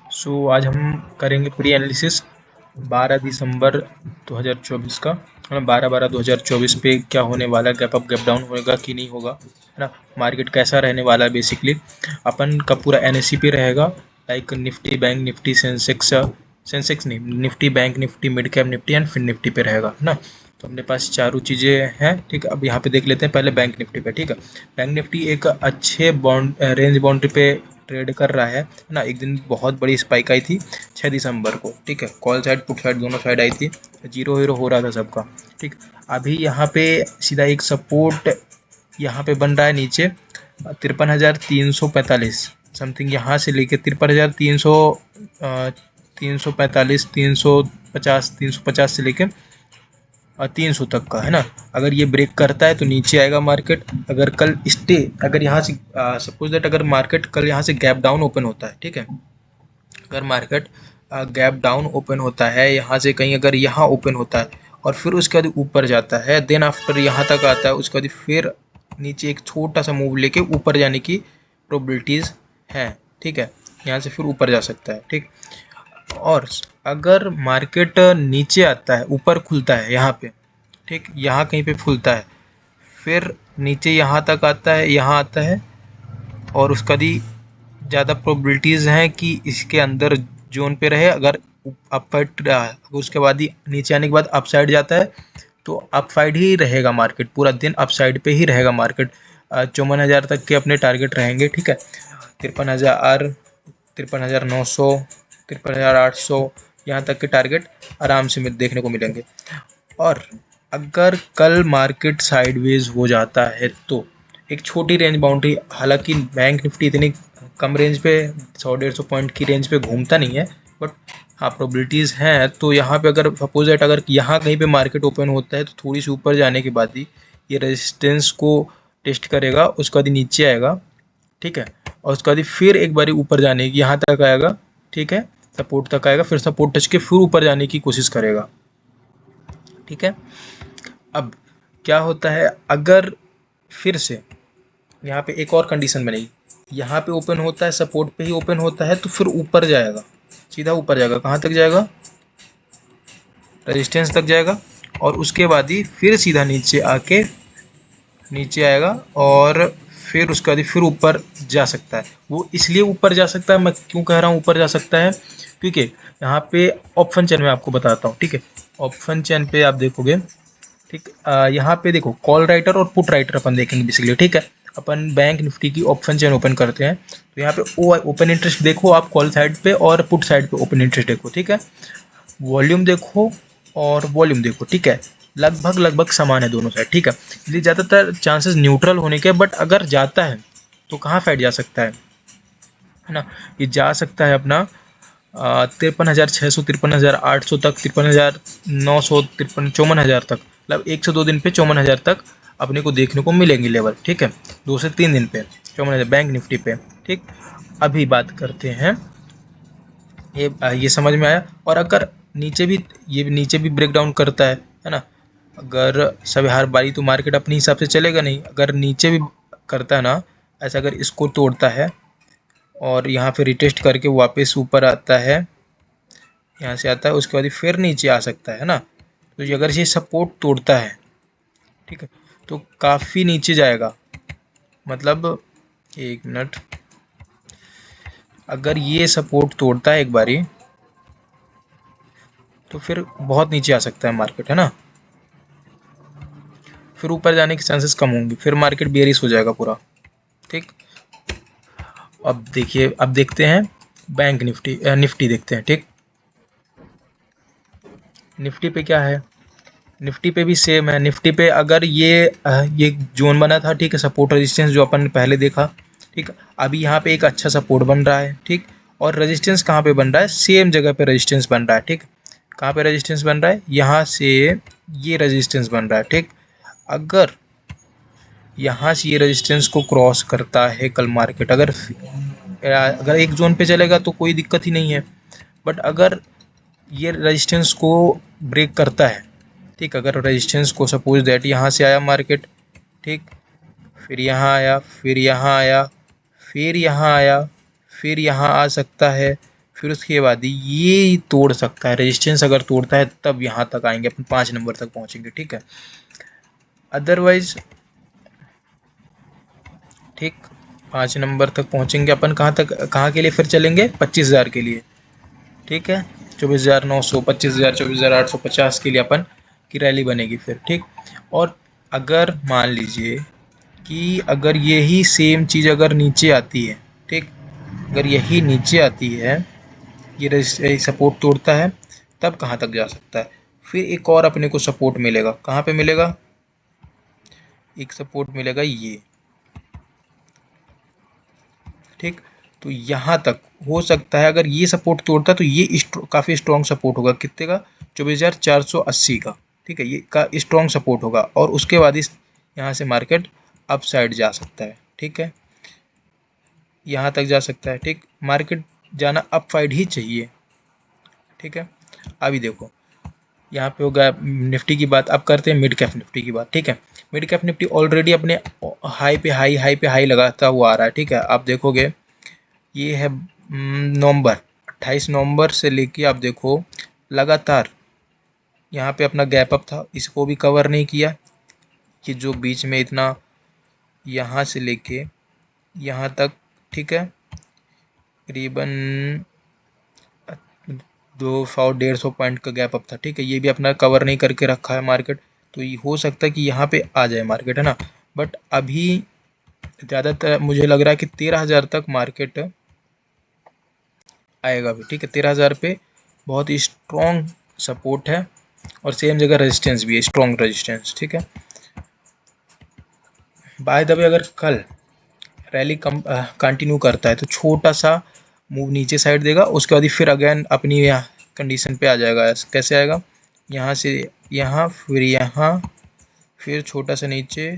आज हम करेंगे प्री एनालिसिस 12 दिसंबर 2024 का, है ना। 12/12/2024 पे क्या होने वाला है, गैप अप गैप डाउन होगा कि नहीं होगा, है ना। मार्केट कैसा रहने वाला है, बेसिकली अपन का पूरा एनएससी पे रहेगा, like Nifty, bank Nifty, Sensex, Sensex नहीं, Nifty, bank Nifty, mid cap Nifty and fin Nifty पे रहेगा, है ना। तो अपने पास चारों चीज़ें हैं, ठीक है। अब यहाँ पे देख लेते हैं पहले बैंक निफ्टी पे, ठीक है। बैंक निफ्टी एक अच्छे बॉन्ड रेंज बाउंड्री पे ट्रेड कर रहा है ना। एक दिन बहुत बड़ी स्पाइक आई थी 6 दिसंबर को, ठीक है। कॉल साइड पुट साइड दोनों साइड आई थी, जीरो हीरो हो रहा था सबका, ठीक। अभी यहाँ पे सीधा एक सपोर्ट यहाँ पे बन रहा है नीचे 53,345 समथिंग, यहाँ से लेके 53,300, 345, 350, 350 से लेके 300 तक का, है ना। अगर ये ब्रेक करता है तो नीचे आएगा मार्केट। अगर कल स्टे, अगर यहाँ से सपोज दैट अगर मार्केट कल यहाँ से गैप डाउन ओपन होता है, ठीक है। अगर मार्केट गैप डाउन ओपन होता है यहाँ से, कहीं अगर यहाँ ओपन होता है और फिर उसके बाद ऊपर जाता है, देन आफ्टर यहाँ तक आता है, उसके बाद फिर नीचे एक छोटा सा मूव लेके ऊपर जाने की प्रोबेबिलिटीज़ हैं, ठीक है। यहाँ से फिर ऊपर जा सकता है, ठीक। और अगर मार्केट नीचे आता है, ऊपर खुलता है यहाँ पे, ठीक, यहाँ कहीं पे खुलता है, फिर नीचे यहाँ तक आता है, यहाँ आता है, और उसका दी ज़्यादा प्रोबेबिलिटीज़ हैं कि इसके अंदर जोन पे रहे। अगर अप साइड उसके बाद ही नीचे आने के बाद अप साइड जाता है तो अप साइड ही रहेगा मार्केट, पूरा दिन अप साइड पे ही रहेगा मार्केट। 54,000 तक के अपने टारगेट रहेंगे, ठीक है। 53,000, 53,900, 53,800, यहाँ तक के टारगेट आराम से देखने को मिलेंगे। और अगर कल मार्केट साइडवेज हो जाता है तो एक छोटी रेंज बाउंड्री, हालांकि बैंक निफ्टी इतनी कम रेंज पे 100-150 पॉइंट की रेंज पे घूमता नहीं है, बट हाँ प्रोबेबिलिटीज़ हैं। तो यहाँ पे अगर सपोज दैट अगर यहाँ कहीं पे मार्केट ओपन होता है तो थोड़ी सी ऊपर जाने के बाद ही ये रेजिस्टेंस को टेस्ट करेगा, उसके बाद नीचे आएगा, ठीक है। और उसके बाद फिर एक बारी ऊपर जाने की यहाँ तक आएगा, ठीक है, सपोर्ट तक आएगा, फिर सपोर्ट टच के फिर ऊपर जाने की कोशिश करेगा, ठीक है। अब क्या होता है, अगर फिर से यहाँ पे एक और कंडीशन बनेगी, यहाँ पे ओपन होता है, सपोर्ट पे ही ओपन होता है, तो फिर ऊपर जाएगा, सीधा ऊपर जाएगा, कहाँ तक जाएगा, रेजिस्टेंस तक जाएगा, और उसके बाद ही फिर सीधा नीचे आके नीचे आएगा, और फिर उसके बाद फिर ऊपर जा सकता है। वो इसलिए ऊपर जा सकता है, मैं क्यों कह रहा हूँ ऊपर जा सकता है, क्योंकि यहाँ पे ऑप्शन चेन में आपको बताता हूँ, ठीक है। ऑप्शन चेन पे आप देखोगे, ठीक, यहाँ पे देखो कॉल राइटर और पुट राइटर अपन देखेंगे बेसिकली, ठीक है। अपन बैंक निफ्टी की ऑप्शन चेन ओपन करते हैं, तो यहाँ पे ओपन इंटरेस्ट देखो आप कॉल साइड पे, और पुट साइड पे ओपन इंटरेस्ट देखो, ठीक है। वॉल्यूम देखो और वॉल्यूम देखो, ठीक है, लगभग लगभग समान है दोनों साइड, ठीक है। इसलिए ज़्यादातर चांसेस न्यूट्रल होने के, बट अगर जाता है तो कहाँ साइड जा सकता है ना। ये जा सकता है अपना 53,600, 53,800 तक, 53,900, 54,000 तक, मतलब 1 से 2 दिन पे 54,000 तक अपने को देखने को मिलेंगे लेवल, ठीक है। 2 से 3 दिन पे 54,000 बैंक निफ्टी पे, ठीक। अभी बात करते हैं, ये समझ में आया। और अगर नीचे भी, ये नीचे भी ब्रेक डाउन करता है ना। अगर सभी हर बारी तो मार्केट अपने हिसाब से चलेगा नहीं, अगर नीचे भी करता है ना, ऐसा अगर इसको तोड़ता है और यहाँ पे रिटेस्ट करके वापस ऊपर आता है, यहाँ से आता है, उसके बाद फिर नीचे आ सकता है ना। तो ये अगर ये सपोर्ट तोड़ता है, ठीक है, तो काफ़ी नीचे जाएगा, मतलब 1 मिनट, अगर ये सपोर्ट तोड़ता है एक बारी तो फिर बहुत नीचे आ सकता है मार्केट, है ना। फिर ऊपर जाने के चांसेस कम होंगे, फिर मार्केट बेयरिश हो जाएगा पूरा, ठीक। अब देखिए, अब देखते हैं बैंक निफ्टी, निफ्टी देखते हैं, ठीक। निफ्टी पे क्या है, निफ्टी पे भी सेम है। निफ्टी पे अगर ये जोन बना था, ठीक है, सपोर्ट रेजिस्टेंस जो अपन ने पहले देखा, ठीक। अभी यहाँ पे एक अच्छा सपोर्ट बन रहा है, ठीक। और रेजिस्टेंस कहाँ पे बन रहा है, सेम जगह पे रेजिस्टेंस बन रहा है, ठीक। कहाँ पे रेजिस्टेंस बन रहा है, यहाँ से ये रेजिस्टेंस बन रहा है, ठीक। अगर यहाँ से ये रेजिस्टेंस को क्रॉस करता है कल मार्केट, अगर एक जोन पे चलेगा तो कोई दिक्कत ही नहीं है, बट अगर ये रेजिस्टेंस को ब्रेक करता है, ठीक, अगर रेजिस्टेंस को सपोज दैट यहाँ से आया मार्केट, ठीक, फिर यहाँ आया, फिर यहाँ आया, फिर यहाँ आया, फिर यहाँ आ सकता है, फिर उसके बाद ये तोड़ सकता है, रेजिस्टेंस अगर तोड़ता है तब यहाँ तक आएंगे, अपन 5 नंबर तक पहुँचेंगे, ठीक है। अदरवाइज ठीक, 5 नंबर तक पहुँचेंगे अपन, कहाँ तक, कहाँ के लिए फिर चलेंगे, 25,000 के लिए, ठीक है। 24,900, 25,000, 24,850 के लिए अपन की रैली बनेगी फिर, ठीक। और अगर मान लीजिए कि अगर यही सेम चीज़ अगर नीचे आती है, ठीक, अगर यही नीचे आती है, ये सपोर्ट तोड़ता है, तब कहाँ तक जा सकता है, फिर एक और अपने को सपोर्ट मिलेगा, कहाँ पे मिलेगा, एक सपोर्ट मिलेगा ये, ठीक। तो यहाँ तक हो सकता है, अगर ये सपोर्ट तोड़ता तो ये काफ़ी स्ट्रॉन्ग सपोर्ट होगा, कितने का, 24,480 का, ठीक है, ये का स्ट्रॉन्ग सपोर्ट होगा। और उसके बाद इस यहाँ से मार्केट अप साइड जा सकता है, ठीक है, यहाँ तक जा सकता है, ठीक। मार्केट जाना अप साइड ही चाहिए, ठीक है। अभी देखो यहाँ पे हो गया निफ्टी की बात, अब करते हैं मिड कैप निफ्टी की बात, ठीक है। मिड कैप निफ्टी ऑलरेडी अपने हाई पे हाई लगाता हुआ आ रहा है, ठीक है। आप देखोगे ये है नवंबर, 28 नवंबर से लेके आप देखो लगातार यहाँ पे अपना गैप अप था, इसको भी कवर नहीं किया, कि जो बीच में इतना यहाँ से लेके यहाँ तक, ठीक है, करीबन 200-150 पॉइंट का गैप अप था, ठीक है, ये भी अपना कवर नहीं करके रखा है मार्केट। तो ये हो सकता है कि यहाँ पे आ जाए मार्केट, है ना। बट अभी ज़्यादातर मुझे लग रहा है कि 13,000 तक मार्केट आएगा भी, ठीक है। 13,000 पे बहुत ही स्ट्रॉन्ग सपोर्ट है, और सेम जगह रेजिस्टेंस भी है, स्ट्रॉन्ग रेजिस्टेंस, ठीक है। बाय द वे अगर कल रैली कंटिन्यू करता है तो छोटा सा मूव नीचे साइड देगा, उसके बाद फिर अगेन अपनी यहाँ कंडीशन पे आ जाएगा। कैसे आएगा, यहाँ से यहाँ, फिर यहाँ, फिर छोटा सा नीचे,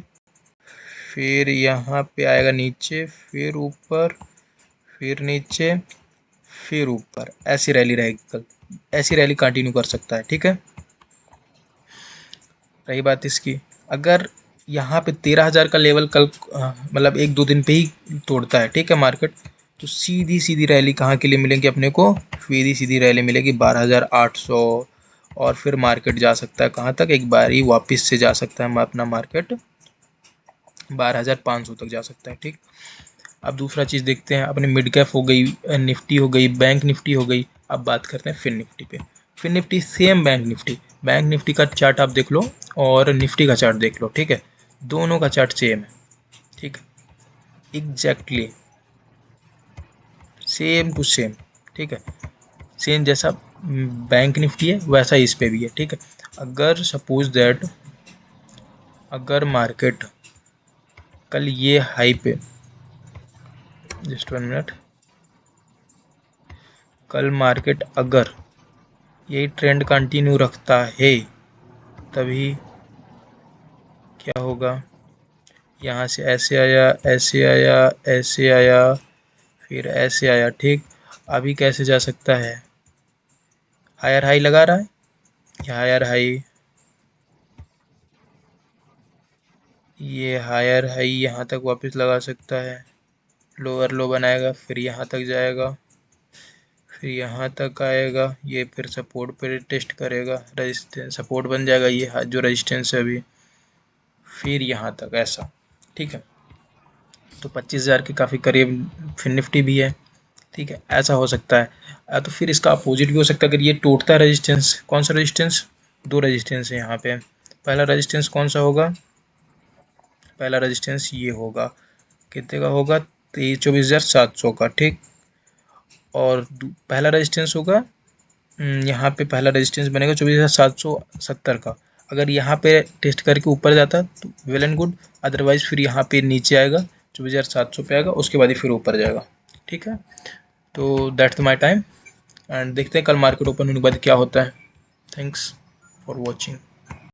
फिर यहाँ पे आएगा नीचे, फिर ऊपर, फिर नीचे, फिर ऊपर, ऐसी रैली रहेगी कल, ऐसी रैली कंटिन्यू कर सकता है, ठीक है। रही बात इसकी, अगर यहाँ पे 13,000 का लेवल कल मतलब 1-2 दिन पे ही तोड़ता है, ठीक है, मार्केट, तो सीधी सीधी रैली कहाँ के लिए मिलेगी अपने को, सीधी सीधी रैली मिलेगी 12,800, और फिर मार्केट जा सकता है कहाँ तक, एक बार ही वापस से जा सकता है अपना मार्केट 12,500 तक जा सकता है, ठीक। अब दूसरा चीज़ देखते हैं, अपने मिड कैप हो गई, निफ्टी हो गई, बैंक निफ्टी हो गई। अब बात करते हैं फिन निफ्टी पे। Fin Nifty same bank Nifty का चार्ट आप देख लो, और निफ्टी का चार्ट देख लो, ठीक है, दोनों का चार्ट सेम है, ठीक है, एग्जैक्टली सेम टू सेम, ठीक है, सेम जैसा बैंक निफ्टी है वैसा इस पे भी है, ठीक है। अगर सपोज दैट अगर मार्केट कल ये हाई पे, जस्ट 1 मिनट, कल मार्केट अगर यही ट्रेंड कंटिन्यू रखता है, तभी क्या होगा, यहाँ से ऐसे आया, ऐसे आया, ऐसे आया, फिर ऐसे आया, ठीक। अभी कैसे जा सकता है, हायर हाई लगा रहा है, ये हायर हाई, ये हायर हाई यहाँ तक वापस लगा सकता है, लोअर लो बनाएगा, फिर यहाँ तक जाएगा, फिर यहाँ तक आएगा, ये फिर सपोर्ट पे टेस्ट करेगा, रजिस्टेंस सपोर्ट बन जाएगा, ये जो रजिस्टेंस है अभी, फिर यहाँ तक ऐसा, ठीक है। तो 25,000 के काफ़ी करीब फिर निफ्टी भी है, ठीक है, ऐसा हो सकता है। तो फिर इसका अपोजिट भी हो सकता है, अगर ये टूटता है रेजिस्टेंस, कौन सा रेजिस्टेंस, दो रेजिस्टेंस है यहाँ पे। पहला रेजिस्टेंस कौन सा होगा, पहला रेजिस्टेंस ये होगा, कितने का होगा, 24,700 का, ठीक। और पहला रेजिस्टेंस होगा यहाँ पे, पहला रेजिस्टेंस बनेगा 24,770 का। अगर यहाँ पे टेस्ट करके ऊपर जाता तो वेल एंड गुड, अदरवाइज फिर यहाँ पे नीचे आएगा, 24,700 पे आएगा, उसके बाद ही फिर ऊपर जाएगा, ठीक है। तो दैट्स माई टाइम, एंड देखते हैं कल मार्केट ओपन होने के बाद क्या होता है। Thanks for watching.